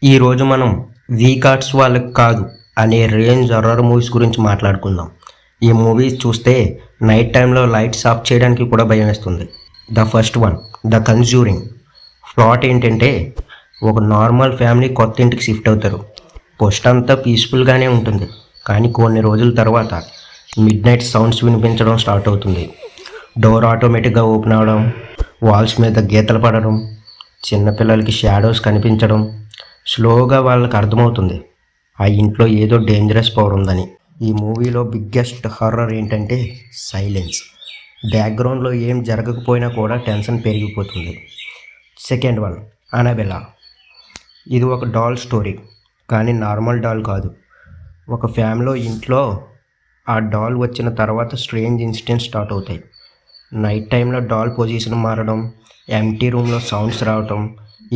ఈరోజు మనం వీకార్డ్స్ వాళ్ళకి కాదు అనే రేంజ్ హర్రర్ మూవీస్ గురించి మాట్లాడుకుందాం. ఈ మూవీస్ చూస్తే నైట్ టైంలో లైట్స్ ఆఫ్ చేయడానికి కూడా భయం వేస్తుంది. The first one, the conjuring. Plot ఏంటంటే, ఒక నార్మల్ ఫ్యామిలీ కొత్త ఇంటికి షిఫ్ట్ అవుతారు. ఫస్ట్ అంతా పీస్ఫుల్గానే ఉంటుంది, కానీ కొన్ని రోజుల తర్వాత మిడ్ నైట్ సౌండ్స్ వినిపించడం స్టార్ట్ అవుతుంది. డోర్ ఆటోమేటిక్గా ఓపెన్ అవ్వడం, వాల్స్ మీద గీతలు పడడం, చిన్నపిల్లలకి షాడోస్ కనిపించడం. స్లోగా వాళ్ళకి అర్థమవుతుంది ఆ ఇంట్లో ఏదో డేంజరస్ పవర్ ఉందని. ఈ మూవీలో బిగ్గెస్ట్ హర్రర్ ఏంటంటే సైలెన్స్. బ్యాక్గ్రౌండ్లో ఏం జరగకపోయినా కూడా టెన్షన్ పెరిగిపోతుంది. Second one, Annabelle. ఇది ఒక డాల్ స్టోరీ, కానీ నార్మల్ డాల్ కాదు. ఒక ఫ్యామిలీ ఇంట్లో ఆ డాల్ వచ్చిన తర్వాత స్ట్రేంజ్ ఇన్సిడెంట్స్ స్టార్ట్ అవుతాయి. నైట్ టైంలో డాల్ పొజిషన్ మారడం, ఎంటీ రూమ్లో సౌండ్స్ రావటం.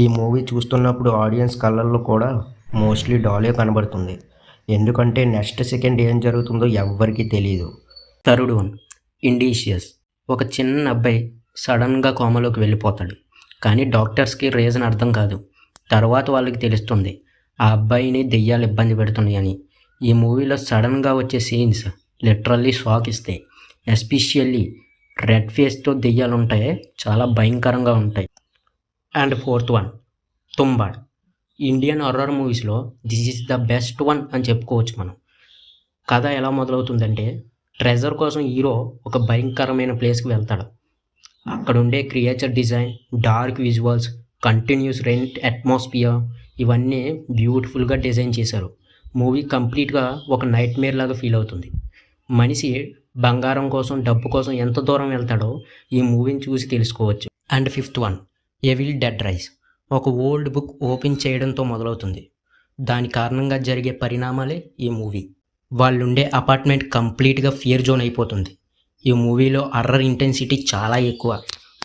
ఈ మూవీ చూస్తున్నప్పుడు ఆడియన్స్ కళ్ళల్లో కూడా మోస్ట్లీ డాలే కనబడుతుంది, ఎందుకంటే నెక్స్ట్ సెకండ్ ఏం జరుగుతుందో ఎవ్వరికీ తెలియదు. Third one, Insidious. ఒక చిన్న అబ్బాయి సడన్గా కోమలోకి వెళ్ళిపోతాడు, కానీ డాక్టర్స్కి రీజన్ అర్థం కాదు. తర్వాత వాళ్ళకి తెలుస్తుంది ఆ అబ్బాయిని దెయ్యాలు ఇబ్బంది పెడుతున్నాయని. ఈ మూవీలో సడన్గా వచ్చే సీన్స్ లిటరల్లీ షాక్ ఇస్తాయి. ఎస్పెషల్లీ రెడ్ ఫేస్తో దెయ్యాలు ఉంటాయి, చాలా భయంకరంగా ఉంటాయి. And fourth one, Tumbbad. Indian horror మూవీస్లో this is the best one అని చెప్పుకోవచ్చు మనం. కథ ఎలా మొదలవుతుందంటే, ట్రెజర్ కోసం హీరో ఒక భయంకరమైన ప్లేస్కి వెళ్తాడు. అక్కడ ఉండే creature design, dark visuals, continuous rent atmosphere, ఇవన్నీ బ్యూటిఫుల్గా డిజైన్ చేశారు. మూవీ కంప్లీట్గా ఒక నైట్ మేర్ లాగా ఫీల్ అవుతుంది. మనిషి బంగారం కోసం, డబ్బు కోసం ఎంత దూరం వెళ్తాడో ఈ మూవీని చూసి తెలుసుకోవచ్చు. And fifth one, evil dead rice. ఒక ఓల్డ్ బుక్ ఓపెన్ చేయడంతో మొదలవుతుంది. దాని కారణంగా జరిగే పరిణామాలే ఈ మూవీ. వాళ్ళుండే అపార్ట్మెంట్ కంప్లీట్గా ఫియర్ జోన్ అయిపోతుంది. ఈ మూవీలో హర్రర్ ఇంటెన్సిటీ చాలా ఎక్కువ.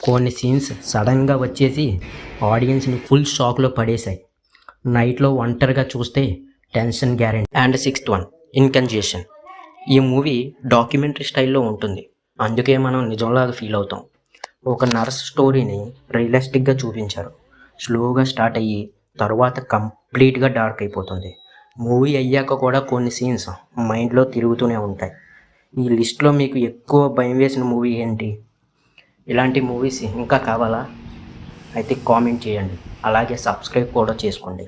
కొన్ని సీన్స్ సడన్గా వచ్చేసి ఆడియన్స్ని ఫుల్ షాక్లో పడేశాయి. నైట్లో ఒంటరిగా చూస్తే tension guarantee. And sixth one, Incantation. ఈ మూవీ డాక్యుమెంటరీ స్టైల్లో ఉంటుంది, అందుకే మనం నిజంలాగా ఫీల్ అవుతాం. ఒక నర్స్ స్టోరీని రియలిస్టిక్గా చూపించారు. స్లోగా స్టార్ట్ అయ్యి తర్వాత కంప్లీట్గా డార్క్ అయిపోతుంది. మూవీ అయ్యాక కూడా కొన్ని సీన్స్ మైండ్లో తిరుగుతూనే ఉంటాయి. ఈ లిస్ట్లో మీకు ఎక్కువ భయం వేసిన మూవీ ఏంటి? ఇలాంటి మూవీస్ ఇంకా కావాలా? అయితే కామెంట్ చేయండి, అలాగే సబ్స్క్రైబ్ కూడా చేసుకోండి.